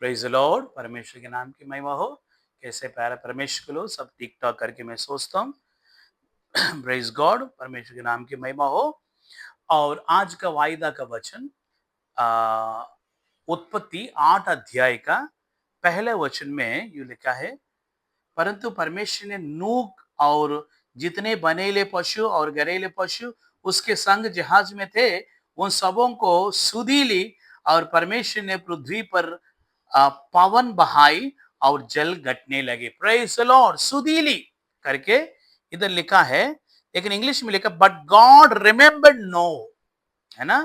Praise the Lord. परमेश्वर के नाम की महिमा हो। कैसे प्यारे परमेश्वर के लोग सब ठीक ठाक करके मैं सोचता हूँ। प्रेज गॉड, परमेश्वर के नाम की महिमा हो। और आज का वायदा का वचन आ, उत्पत्ति 8 अध्याय का पहले वचन में यू लिखा है, परंतु परमेश्वर ने नूह और जितने बनेले पशु और घरेले पशु उसके संग जहाज में थे उन सबों को सुधी ली, और परमेश्वर ने पृथ्वी पर पवन बहाई और जल घटने लगे। Praise the Lord. सुधीली करके इधर लिखा है, लेकिन इंग्लिश में लिखा बट गॉड रिमेंबर्ड नो, है ना।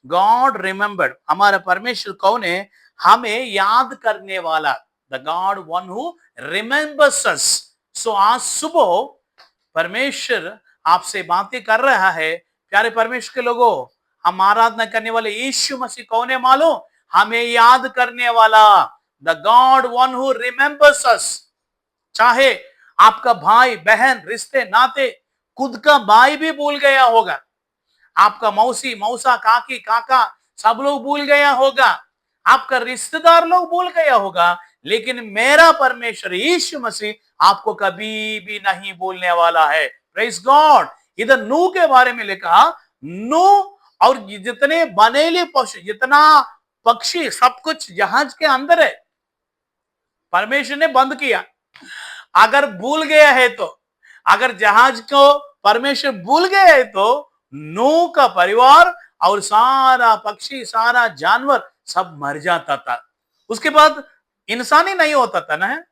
गॉड रिमेंबर्ड, हमारा परमेश्वर कौन है? हमें याद करने वाला। The God one who remembers us. So आज सुबह परमेश्वर आपसे बातें कर रहा है। प्यारे परमेश्वर के लोगों, हम आराधना करने वाले यीशु मसीह कौन है मालूम? हमें याद करने वाला। The God one who remembers us. चाहे आपका भाई बहन रिश्ते नाते, खुद का भाई भी भूल गया होगा, आपका मौसी मौसा काकी काका सब लोग भूल गया होगा, आपका रिश्तेदार लोग भूल गया होगा, लेकिन मेरा परमेश्वर यीशु मसीह आपको कभी भी नहीं भूलने वाला है। Praise God. इधर नूह के बारे में लिखा, नूह और जितने बनेले पशु, जितना पक्षी, सब कुछ जहाज के अंदर है। परमेश्वर ने बंद किया। अगर भूल गया है तो, अगर जहाज को परमेश्वर भूल गया है तो नूह का परिवार और सारा पक्षी सारा जानवर सब मर जाता था। उसके बाद इंसान ही नहीं होता था ना।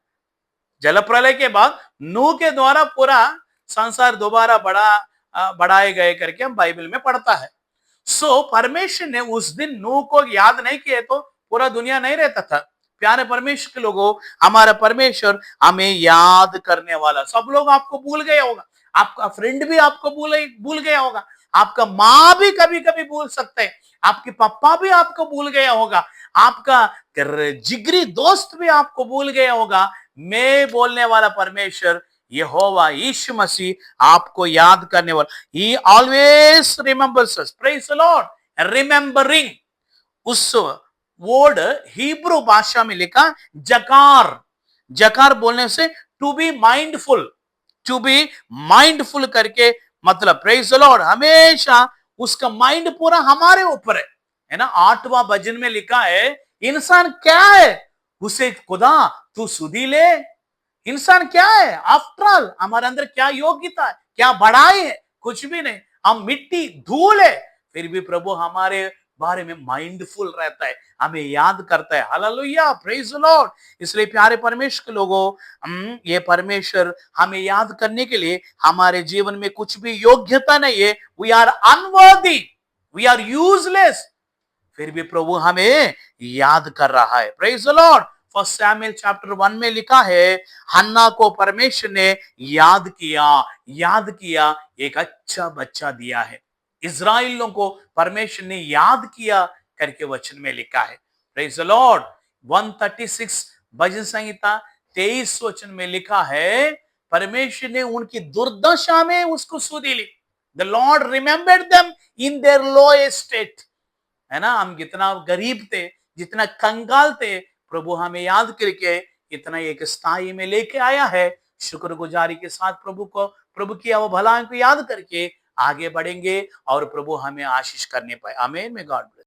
जल प्रलय के बाद नूह के द्वारा पूरा संसार दोबारा बढ़ाए गए करके हम बाइबल में पढ़ता है। सो परमेश्वर ने उस दिन नूह को याद नहीं किए तो पूरा दुनिया नहीं रहता था। प्यारे परमेश्वर के लोगों, हमारा परमेश्वर हमें याद करने वाला। सब लोग आपको भूल गया होगा, आपका फ्रेंड भी आपको भूल गया होगा, आपका माँ भी कभी कभी भूल सकते हैं, आपके पापा भी आपको भूल गया होगा, आपका जिगरी दोस्त भी आपको भूल गया होगा। मैं बोलने वाला परमेश्वर यहोवा यीशु मसीह आपको याद करने वाला। He always remembers us. Praise the Lord. Remembering, उस वर्ड हिब्रू भाषा में लिखा जकार। जकार बोलने से to be mindful, to be mindful करके मतलब। Praise the Lord. हमेशा उसका माइंड पूरा हमारे ऊपर है ना। 8वां भजन में लिखा है, इंसान क्या है उसे खुदा तू सुधी ले। इंसान क्या है? आफ्टर ऑल हमारे अंदर क्या योग्यता है, क्या बढ़ाई है? कुछ भी नहीं। हम मिट्टी धूल है, फिर भी प्रभु हमारे बारे में माइंडफुल रहता है, हमें याद करता है। Hallelujah, praise the Lord. इसलिए प्यारे परमेश्वर के लोगों, ये परमेश्वर हमें याद करने के लिए, हमारे जीवन में कुछ भी योग्यता नहीं है, we are unworthy, we are useless, फिर भी प्रभु हमें याद कर रहा है। Praise the Lord. First Samuel chapter 1 में लिखा है, हन्ना को परमेश्वर ने याद किया एक अच्छा बच्चा दिया है। इजराइलियों को परमेश्वर ने याद किया करके वचन में लिखा है। Praise the Lord. 136 भजन संहिता 23 वचन में लिखा है, परमेश्वर ने उनकी दुर्दशा में उसको सुधी ली। The Lord remembered them in their low state, है ना। हम कितना गरीब थे, जितना कंगाल थे, प्रभु हमें याद करके इतना एक स्थाई में लेके आया है। शुक्रगुजारी के साथ प्रभु किया वो भलाई को याद करके आगे बढ़ेंगे और प्रभु हमें आशीष करने पाए। आमीन में गॉड